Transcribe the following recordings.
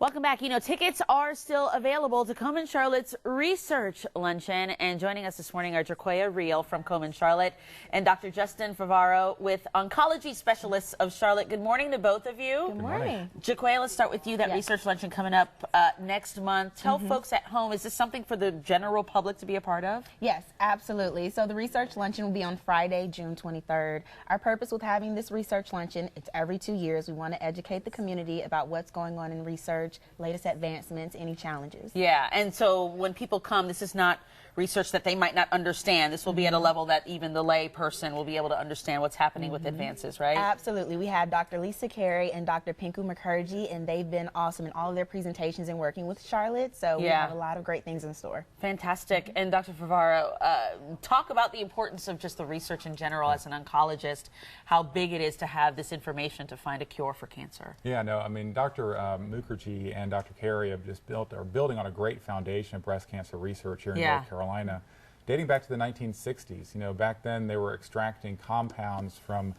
Welcome back. You know, tickets are still available to Komen Charlotte's Research Luncheon. And joining us this morning are Jaquia Reel from Komen Charlotte and Dr. Justin Favaro with Oncology Specialists of Charlotte. Good morning to both of you. Good morning. Jaquia, let's start with you. That Research Luncheon coming up next month. Tell folks at home, is this something for the general public to be a part of? Yes, absolutely. So the Research Luncheon will be on Friday, June 23rd. Our purpose with having this Research Luncheon, it's every 2 years. We want to educate the community about what's going on in research, latest advancements, any challenges. Yeah, and so when people come, this is not research that they might not understand. This will be at a level that even the lay person will be able to understand what's happening with advances, right? Absolutely. We have Dr. Lisa Carey and Dr. Pinku Mukherjee, and they've been awesome in all of their presentations and working with Charlotte, so we have a lot of great things in store. Fantastic. And Dr. Favaro, talk about the importance of just the research in general as an oncologist, how big it is to have this information to find a cure for cancer. Yeah, no, I mean, Dr. Mukherjee and Dr. Carey have just are building on a great foundation of breast cancer research here in North Carolina, dating back to the 1960s. You know, back then they were extracting compounds from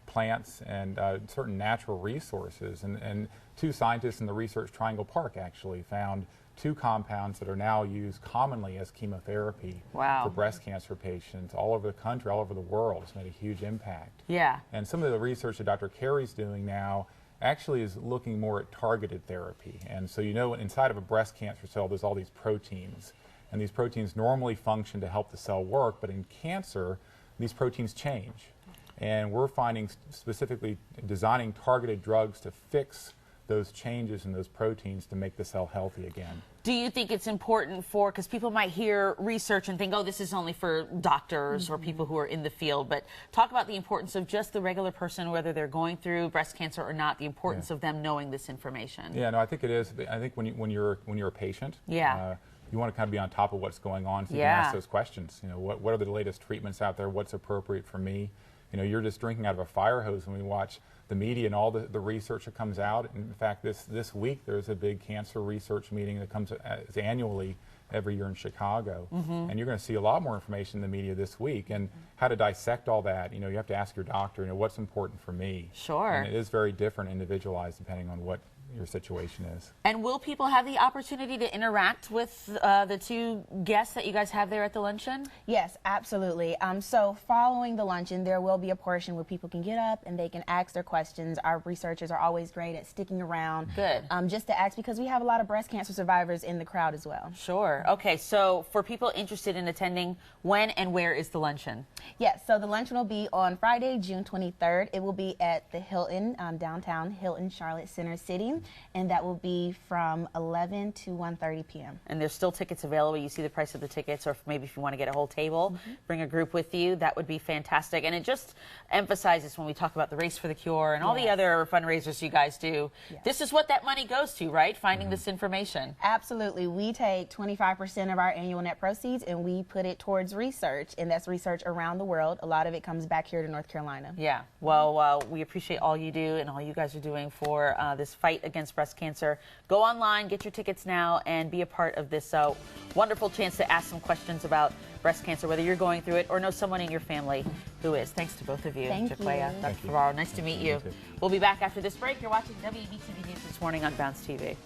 plants and certain natural resources. And two scientists in the Research Triangle Park actually found two compounds that are now used commonly as chemotherapy for breast cancer patients all over the country, all over the world. It's made a huge impact. Yeah. And some of the research that Dr. Carey's doing now actually is looking more at targeted therapy. And so, you know, inside of a breast cancer cell, there's all these proteins. And these proteins normally function to help the cell work, but in cancer, these proteins change. And we're finding specifically designing targeted drugs to fix those changes in those proteins to make the cell healthy again. Do you think it's important for, because people might hear research and think, oh, this is only for doctors or people who are in the field, but talk about the importance of just the regular person, whether they're going through breast cancer or not, the importance of them knowing this information. Yeah, no, I think it is. I think when you're a patient, you want to kind of be on top of what's going on, so you can ask those questions. You know, what are the latest treatments out there? What's appropriate for me? You know, you're just drinking out of a fire hose when we watch the media and all the research that comes out. In fact, this week there's a big cancer research meeting that comes annually every year in Chicago. And you're going to see a lot more information in the media this week. And how to dissect all that, you know, you have to ask your doctor, you know, what's important for me. Sure. And it is very different, individualized, depending on what your situation is. And will people have the opportunity to interact with the two guests that you guys have there at the luncheon? Yes, absolutely. So following the luncheon, there will be a portion where people can get up and they can ask their questions. Our researchers are always great at sticking around. Good. Just to ask, because we have a lot of breast cancer survivors in the crowd as well. Sure. Okay, so for people interested in attending, when and where is the luncheon? Yes, so the luncheon will be on Friday, June 23rd. It will be at the Hilton, downtown Hilton, Charlotte Center City. And that will be from 11 to 1:30 p.m. And there's still tickets available. You see the price of the tickets, or maybe if you want to get a whole table, bring a group with you. That would be fantastic. And it just emphasizes when we talk about the Race for the Cure and all the other fundraisers you guys do, this is what that money goes to, right? Finding this information. Absolutely. We take 25% of our annual net proceeds and we put it towards research, and that's research around the world. A lot of it comes back here to North Carolina. Yeah. Well, we appreciate all you do and all you guys are doing for this fight against breast cancer. Go online, get your tickets now, and be a part of this wonderful chance to ask some questions about breast cancer, whether you're going through it or know someone in your family who is. Thanks to both of you. Thank you. Dr. Favaro, nice to meet you. We'll be back after this break. You're watching WBTV News This Morning on Bounce TV.